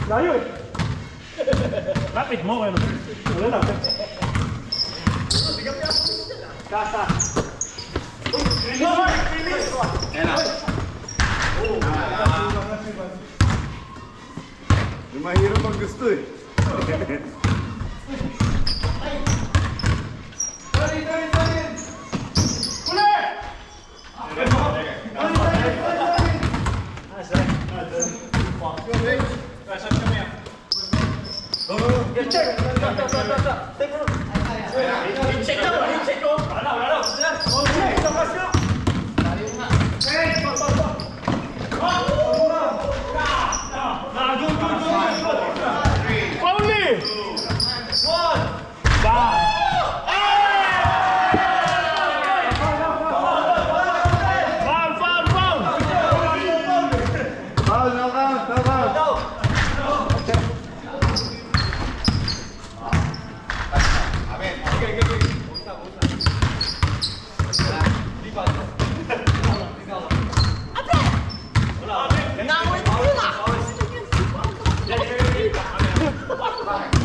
Layo eh. Lapit mo kayo. Wala lang. Kasa. Ayan na. Yung mahirap ang gusto eh.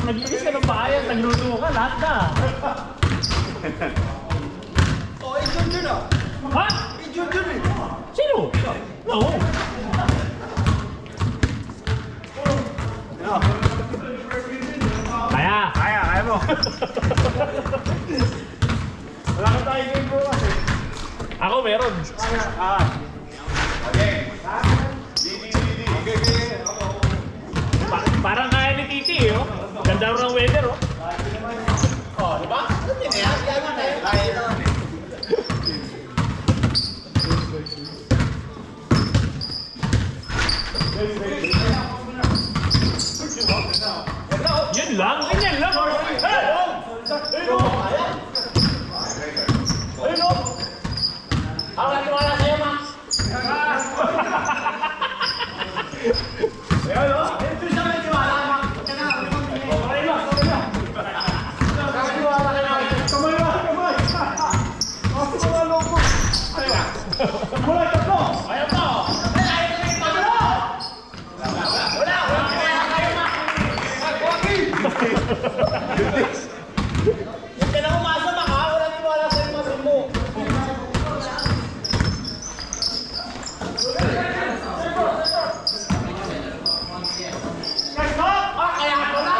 Naglinis ka ng bayan, nagluto ka, lahat na. Oh, John yun ah. Ha? John yun eh. Sino? Oo. Kaya mo. Wala ka tayo game bro kasi. Ako meron. Parang kaya ni Titi eh, oh. Ganda rin ang weather, oh. Oh, di ba? Ano yun eh? Kaya nga tayo. Kaya naman eh. Yan lang, ganyan lang. Hey! Ayun, oh. Ako natiwala sa'yo, ma. Ayun, oh. Ito siya natiwala, ma. Mulai tatlo. Ayaw to. Hindi na umasa, baka wala natiwala sa'yo, masin mo. Kaya ako na.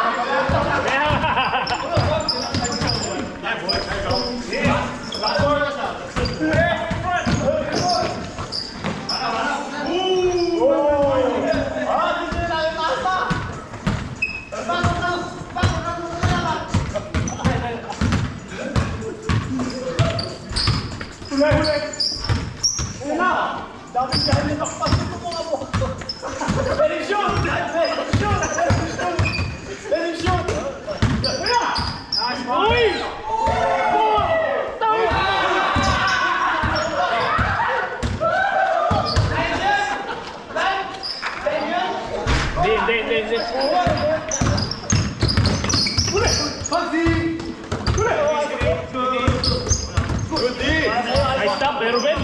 Nice stop, pero Ben.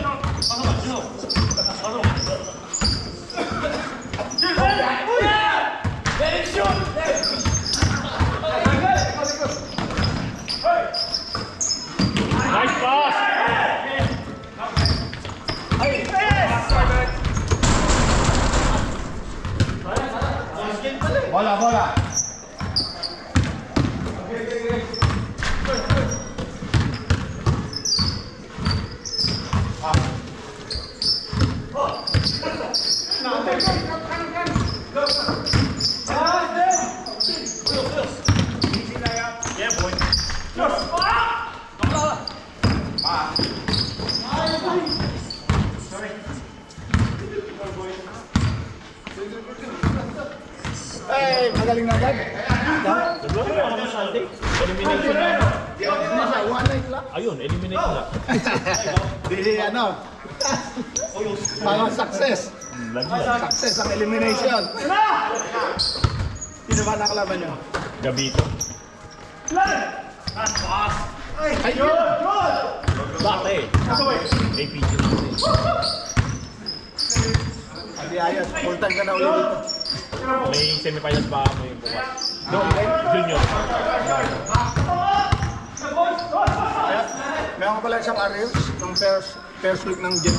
Nice pass. Bola, bola. Yeah, boy. Hey, magaling na agad. Elimination na. Nasa one night lang. Ayun, eliminate na. Di ano. Parang success. Success ang elimination. Sino ba nakalaban nyo? Gabito. Ayun! Bakit? APG. Hindi ayos. Full time ka na ulit dito. May semifinals pa kami bukas. Junior. Meron ko pala isang Arius, ng first week ng June.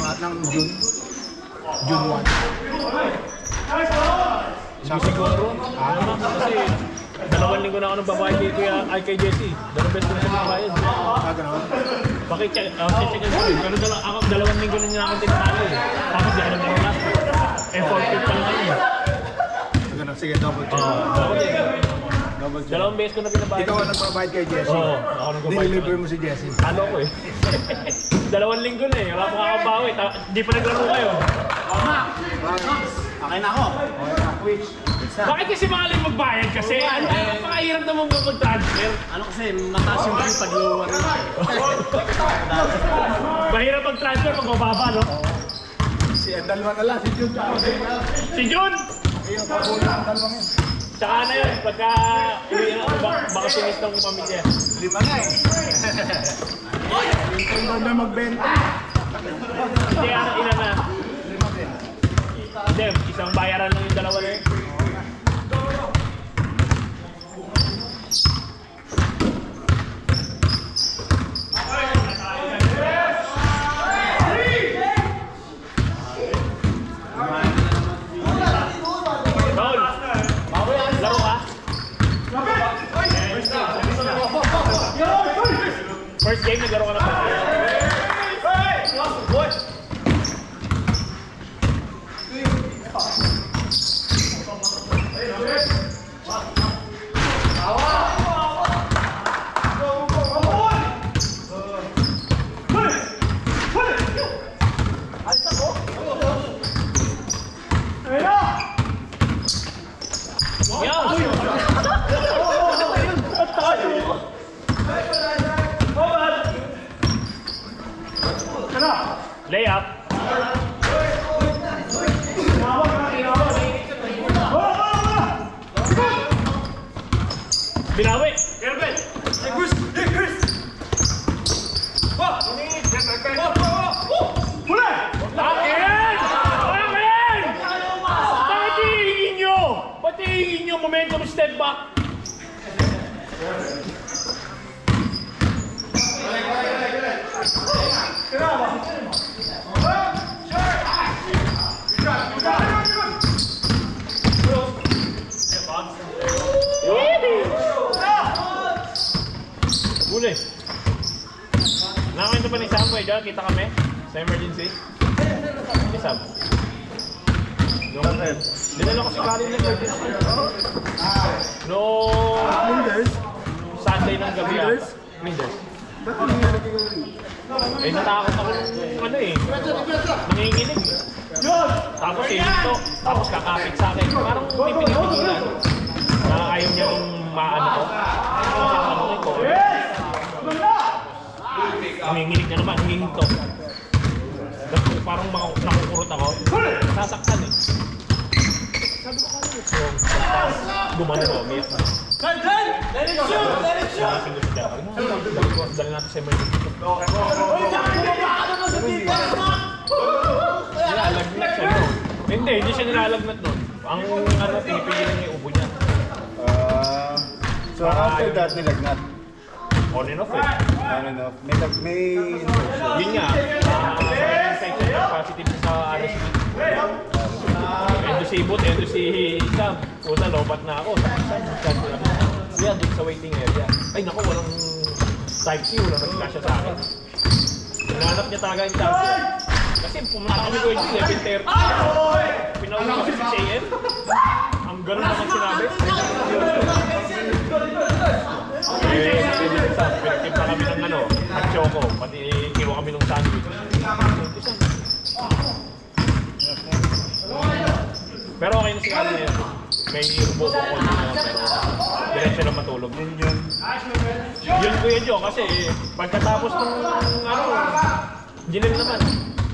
June 1. Hindi siguro. Ano kasi 2 linggo na ako nang babayad kay Jesse. 2 beses ko na siya babayad. Gano'n? Bakit check in pero ako 2 linggo na niya ako tinatalo eh. Tapos di alam na yung last. Effort pa lang kami. Gano'n, sige, double check. Double check. 2 beses ko na binabayad. Ikaw ang nagbabayad kay Jesse. Oo, ako nagbabayad. Deliver mo si Jesse. Talo ko eh. 2 linggo na eh. Wala pa kakabawi. Di pa naglaro kayo. Okay na ako. Bakit kasi mahaling magbayad kasi? Napakahirap naman mag-transfer. Ano kasi, mataas yung view pag lower. Mahirap mag-transfer pag mababa, no? Dalawa na lang, si June. Si Jun! Ayun, pabulan ang dalawang yun. Tsaka na yun, pagka uwi na ako, baka sinis ng pamilya. 5 na eh. Kung na magbenta. Hindi, ilan na? Hindi, isang bayaran lang yung 2 na yun. Paul, laro ka? First game, naglaro ka na pa. Layup. Binawi. Kerben. Bakit hihingin nyo momentum step back? Uli. Nakakita pa ni Samuel dyan, kita kami sa emergency. Ni Sam. Dinala ko si Karin ng emergency. No. Sunday ng gabi yata. Minders. Eh, natakot ako nung ano eh. Nanginginig eh. Tapos hinto. Tapos kakapit sa akin. Parang pipinipigilan. Na ayaw niya nung maano ko. Ano ko. Nanginginig na naman. Hinto. Parang nakukurot ako. Sasaktan eh. Sabi ko kano ito. Gumano ko. Umiyak na. Let it shoot! Dali natin sa emergency. Nilalagnat siya, no? Hindi siya nilalagnat nun. Ang ano, pinipigilan niya yung ubo niya. So after that, nilagnat. On and off eh. On and off. May infection. Yun nga, infection yung positive sa RSV. Endo si Sam. Una, lobat na ako. Yan, dun sa waiting area. Ay naku, walang type C, walang nagkasya sa akin. Hinanap niya talaga yung type C. Kasi pumunta kami ko yung 11:30. Pinauwi kasi 6 AM. Ang ganun naman sinabi. Pinagtimpa kami ng ano, at choco. Pati kiwa kami ng sandwich. Pero okay na si Alan na yun. May buko ko na pero diretso na matulog. Yun ko yun yun kasi pagkatapos ng ano, ginil naman.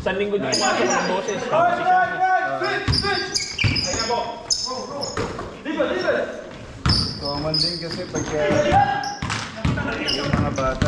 San linggo din pumasok ng boses. Tapos siya common din kasi pagka yung mga bata.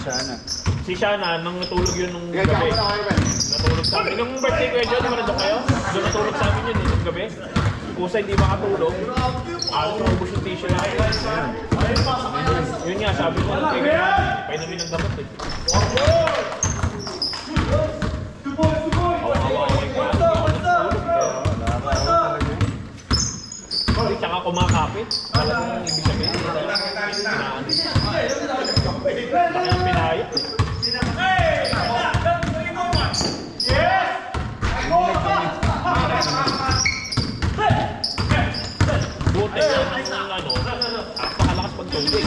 Sana. Si Shana, nang natulog yun nung gabi. Natulog sa amin. Nung birthday ko yun, di ba nandun kayo? Doon natulog sa amin yun nung gabi. Kusa hindi makatulog. Alas na ubus yung tissue na. Yun nga, sabi ko, painumin ng gamot eh. Hindi, tsaka kumakapit. Talagang ibig sabihin. Pinaan. Laki ang pinayot eh. Buti yung ano, napakalakas pagtubig.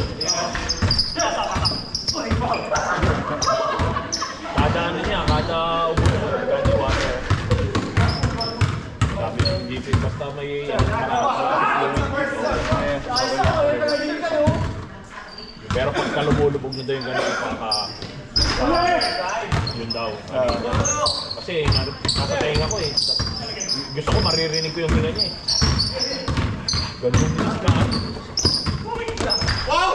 Kada ano niya, kada ubos mo, kada water. Sabi ng GP, basta may pero pagka lumulubog na daw yung gano'n, yun daw. Kasi nasa tenga ko eh. Gusto ko maririnig ko yung hila niya eh. Ganun yung bilis ka. Wow!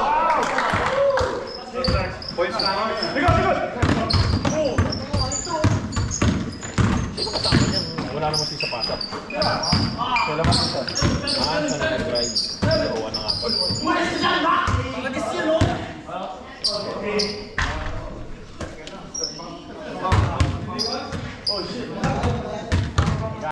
Points na ako. Sino kasama niyan? Wala naman si Sapasap. Wala naman siya. Sa nag-drive. Gawa na nga. Oh shit.